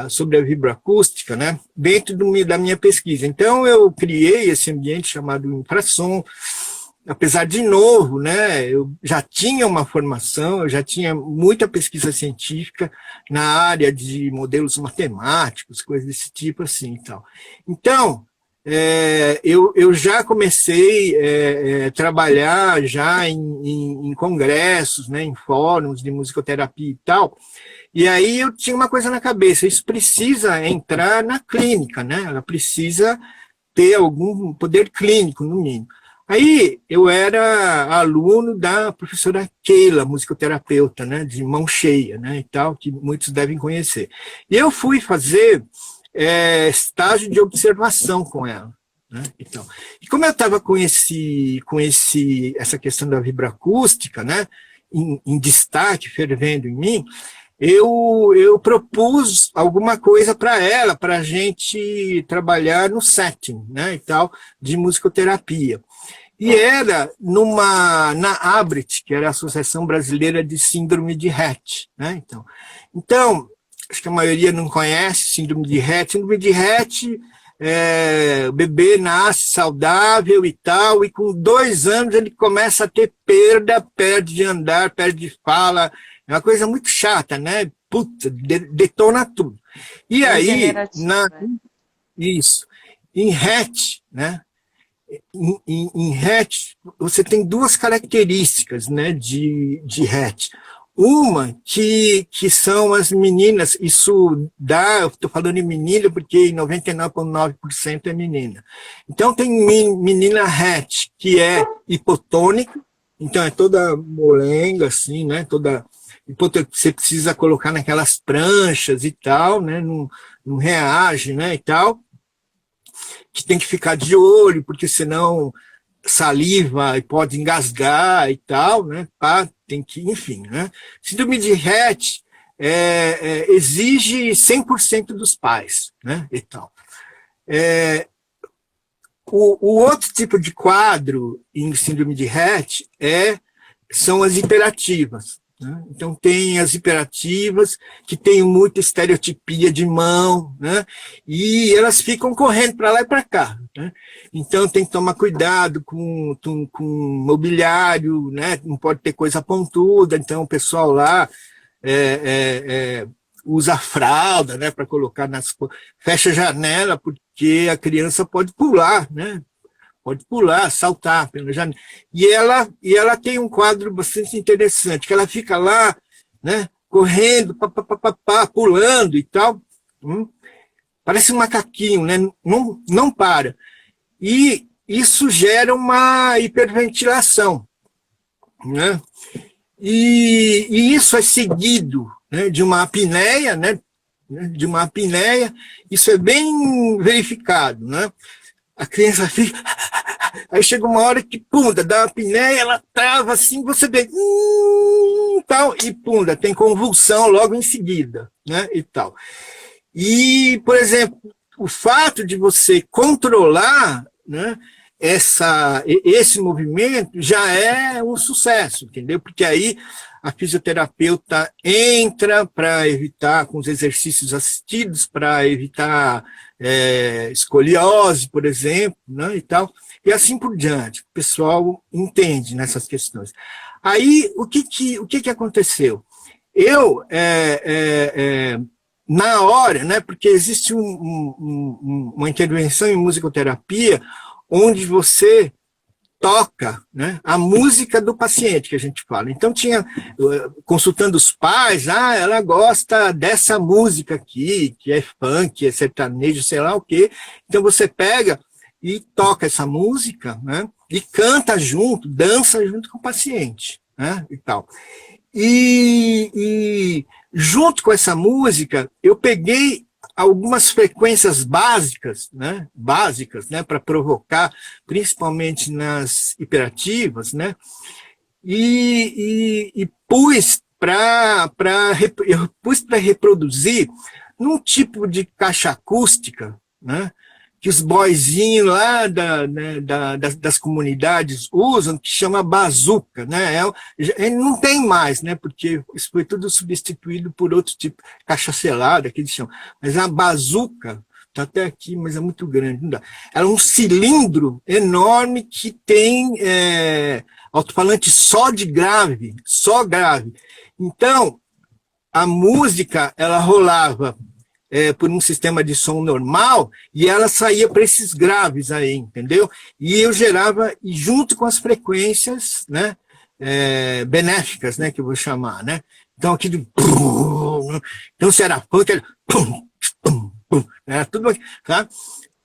sobre a vibroacústica, né, dentro da minha pesquisa. Então, eu criei esse ambiente chamado infrassom, apesar de novo, né, eu já tinha uma formação, eu já tinha muita pesquisa científica na área de modelos matemáticos, coisas desse tipo assim. Então, eu já comecei a trabalhar já em congressos, né, em fóruns de musicoterapia e tal, e aí eu tinha uma coisa na cabeça, isso precisa entrar na clínica, né, ela precisa ter algum poder clínico, no mínimo. Aí eu era aluno da professora Keila, musicoterapeuta, né, de mão cheia, né, e tal, que muitos devem conhecer. E eu fui fazer estágio de observação com ela, né, então. E como eu estava com essa questão da vibroacústica, né, em destaque, fervendo em mim, eu propus alguma coisa para ela, para a gente trabalhar no setting, né, e tal, de musicoterapia. E era na ABRIT, que era a Associação Brasileira de Síndrome de Rett, né, então, acho que a maioria não conhece síndrome de Rett. Síndrome de Rett, o bebê nasce saudável e tal, e com 2 anos ele começa a ter perda, perde de andar, perde de fala, é uma coisa muito chata, né? Puta, detona tudo. E aí, isso, em Rett, né? Em Rett, você tem 2 características, né, de Rett. Uma que são as meninas, isso dá, eu estou falando em menina porque 99,9% é menina. Então tem menina Rett, que é hipotônica, então é toda molenga, assim, né, toda você precisa colocar naquelas pranchas e tal, né, não reage, né, e tal, que tem que ficar de olho, porque senão saliva e pode engasgar e tal, né? Tem que, enfim, né? Síndrome de Rett exige 100% dos pais, né? E tal. O outro tipo de quadro em síndrome de Rett são as hiperativas. Né? Então, tem as hiperativas que têm muita estereotipia de mão, né? E elas ficam correndo para lá e para cá. Né? Então, tem que tomar cuidado com mobiliário, né? Não pode ter coisa pontuda, então o pessoal lá usa fralda, né, para colocar fecha a janela, porque a criança pode pular, né? Pode pular, saltar pela janela. E ela tem um quadro bastante interessante, que ela fica lá, né, correndo, pulando e tal. Parece um macaquinho, né? Não para. E isso gera uma hiperventilação, né? E isso é seguido, né, de uma apneia, né? De uma apneia. Isso é bem verificado, né? A criança fica... Aí chega uma hora que, punda, dá uma apneia, ela trava assim, você vê... tal, e punda, tem convulsão logo em seguida, né? E tal. E, por exemplo, o fato de você controlar, né, esse movimento já é um sucesso, entendeu? Porque aí a fisioterapeuta entra para evitar, com os exercícios assistidos, para evitar escoliose, por exemplo, né, e tal, e assim por diante. O pessoal entende nessas questões. Aí, o que aconteceu? Eu, na hora, né, porque existe uma intervenção em musicoterapia onde você toca, né, a música do paciente, que a gente fala. Então, consultando os pais, ela gosta dessa música aqui, que é funk, é sertanejo, sei lá o quê. Então, você pega e toca essa música, né, e canta junto, dança junto com o paciente, né, e tal. E junto com essa música, eu peguei algumas frequências básicas, né, para provocar, principalmente nas hiperativas, né, e pus para reproduzir num tipo de caixa acústica, né, que os boyzinhos lá das comunidades usam, que chama bazuca, né? Ele não tem mais, né? Porque isso foi tudo substituído por outro tipo, caixa selada, que eles chamam. Mas a bazuca está até aqui, mas é muito grande, não dá. Ela é um cilindro enorme que tem alto-falante só grave. Então, a música, ela rolava por um sistema de som normal, e ela saía para esses graves aí, entendeu? E eu gerava, junto com as frequências, né, benéficas, né, que eu vou chamar, né? Então, aquele... Então, se era funk, era... Era tudo, tá?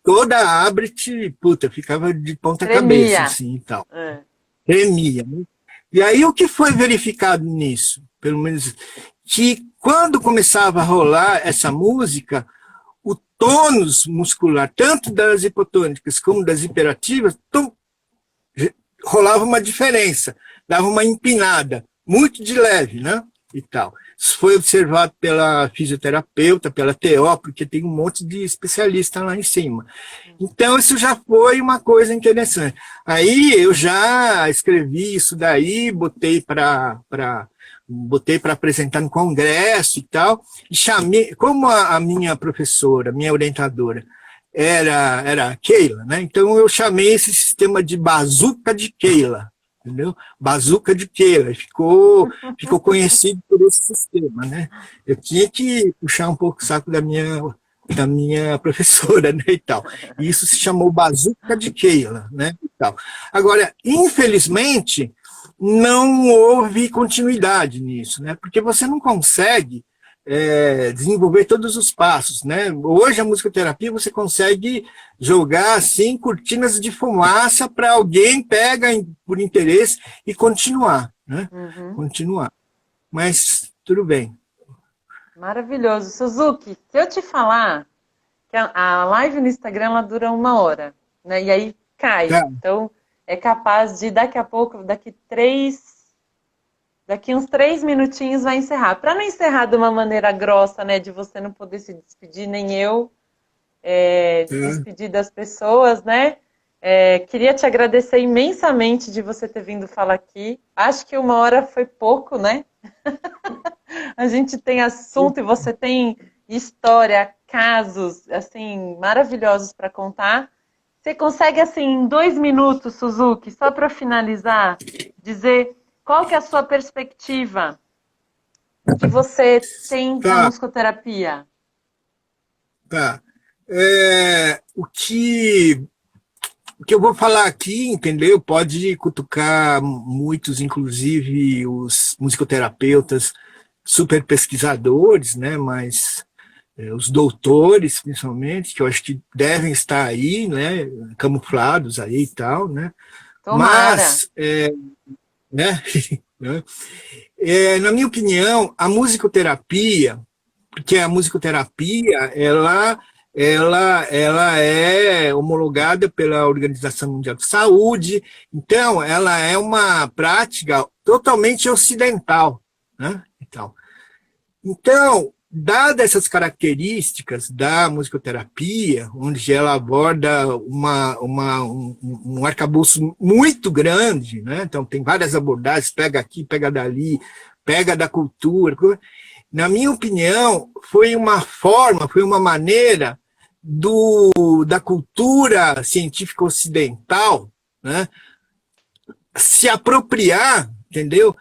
Toda a Abrit, puta, ficava de ponta cabeça, assim, e tal. Tremia, né? E aí, o que foi verificado nisso? Pelo menos... que quando começava a rolar essa música, o tônus muscular, tanto das hipotônicas como das hiperativas, rolava uma diferença, dava uma empinada, muito de leve, né? E tal. Isso foi observado pela fisioterapeuta, pela TO, porque tem um monte de especialista lá em cima. Então, isso já foi uma coisa interessante. Aí, eu já escrevi isso daí, botei para apresentar no congresso e tal, e chamei, como a minha professora, minha orientadora, era a Keila, né? Então eu chamei esse sistema de bazuca de Keila, entendeu? Bazuca de Keila, ficou conhecido por esse sistema, né? Eu tinha que puxar um pouco o saco da minha professora, né, e tal. E isso se chamou bazuca de Keila, né, e tal. Agora, infelizmente, não houve continuidade nisso, né? Porque você não consegue desenvolver todos os passos, né? Hoje a musicoterapia você consegue jogar assim cortinas de fumaça para alguém pega por interesse e continuar, né? Continuar. Mas tudo bem. Maravilhoso. Suzuki, se eu te falar que a live no Instagram ela dura 1 hora, né? E aí cai. Tá. Então é capaz de daqui a pouco, daqui uns 3 minutinhos vai encerrar. Para não encerrar de uma maneira grossa, né, de você não poder se despedir, nem eu se despedir das pessoas, né? Queria te agradecer imensamente de você ter vindo falar aqui. Acho que 1 hora foi pouco, né? A gente tem assunto e você tem história, casos, assim, maravilhosos para contar. Você consegue, assim, em 2 minutos, Suzuki, só para finalizar, dizer qual que é a sua perspectiva que você tem na musicoterapia? Tá. O que eu vou falar aqui, entendeu? Pode cutucar muitos, inclusive os musicoterapeutas, super pesquisadores, né? Mas os doutores, principalmente, que eu acho que devem estar aí, né? Camuflados aí e tal, né? Tomara. Mas, né? Na minha opinião, a musicoterapia, porque a musicoterapia, ela é homologada pela Organização Mundial de Saúde, então ela é uma prática totalmente ocidental, né? Então, dadas essas características da musicoterapia, onde ela aborda um arcabouço muito grande, né? Então tem várias abordagens, pega aqui, pega dali, pega da cultura. Na minha opinião, foi uma maneira da cultura científica ocidental, né, se apropriar, entendeu,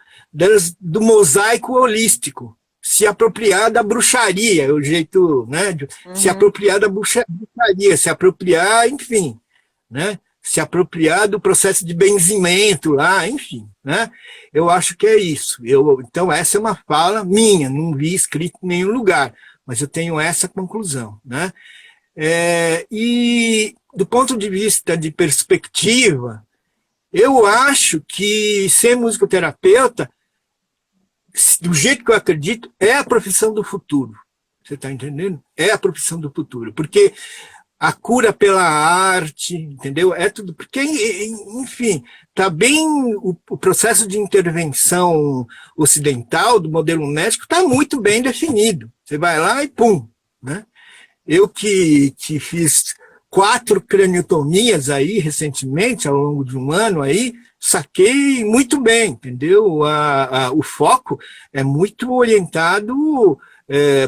do mosaico holístico, se apropriar da bruxaria, o jeito, né, de se apropriar da bruxaria, se apropriar, enfim, né, se apropriar do processo de benzimento lá, enfim, né? Eu acho que é isso. Então, essa é uma fala minha, não vi escrito em nenhum lugar, mas eu tenho essa conclusão, né? E do ponto de vista de perspectiva, eu acho que ser musicoterapeuta, do jeito que eu acredito, é a profissão do futuro. Você está entendendo? É a profissão do futuro, porque a cura pela arte, entendeu? É tudo, porque, enfim, está bem, o processo de intervenção ocidental do modelo médico está muito bem definido. Você vai lá e pum, né? Eu que fiz 4 craniotomias aí recentemente, ao longo de um ano aí, saquei muito bem, entendeu? O foco é muito orientado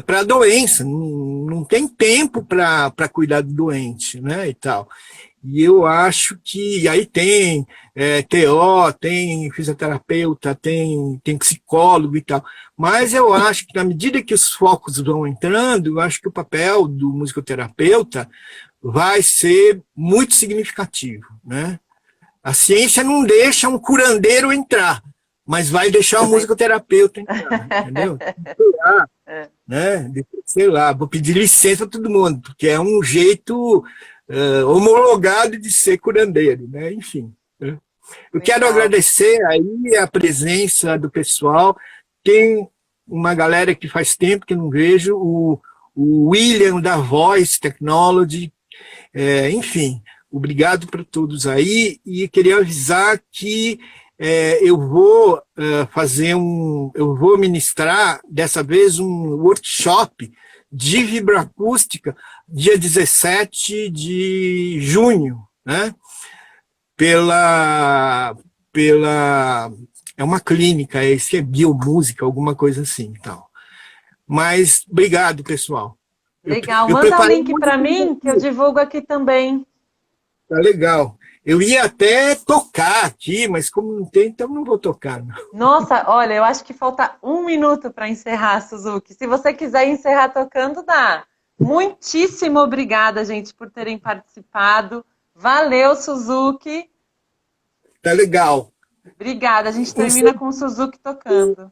para a doença, não tem tempo para cuidar do doente, né, e tal. E eu acho que aí tem TO, tem fisioterapeuta, tem psicólogo e tal. Mas eu acho que na medida que os focos vão entrando, eu acho que o papel do musicoterapeuta vai ser muito significativo, né? A ciência não deixa um curandeiro entrar, mas vai deixar o musicoterapeuta entrar, entendeu? Né? Sei lá, vou pedir licença para todo mundo, porque é um jeito homologado de ser curandeiro, né? Enfim. Né? Eu quero agradecer aí a presença do pessoal. Tem uma galera que faz tempo que não vejo, o William da Voice Technology, enfim, obrigado para todos aí, e queria avisar que eu vou eu vou ministrar dessa vez um workshop de vibroacústica dia 17 de junho, né? É uma clínica, esse é biomúsica, alguma coisa assim, então. Mas obrigado, pessoal. Legal, manda o link para mim que eu divulgo aqui também. Tá legal. Eu ia até tocar aqui, mas como não tem, então não vou tocar. Não. Nossa, olha, eu acho que falta 1 minuto para encerrar, Suzuki. Se você quiser encerrar tocando, dá. Muitíssimo obrigada, gente, por terem participado. Valeu, Suzuki. Tá legal. Obrigada. A gente termina com o Suzuki tocando.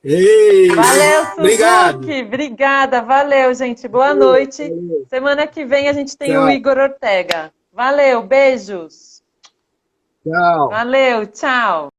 Ei, valeu, Suzuki. Obrigado. Obrigada. Valeu, gente. Boa noite. Valeu. Semana que vem a gente tem Tchau. o Igor Ortega. Valeu, beijos. Tchau. Valeu, tchau.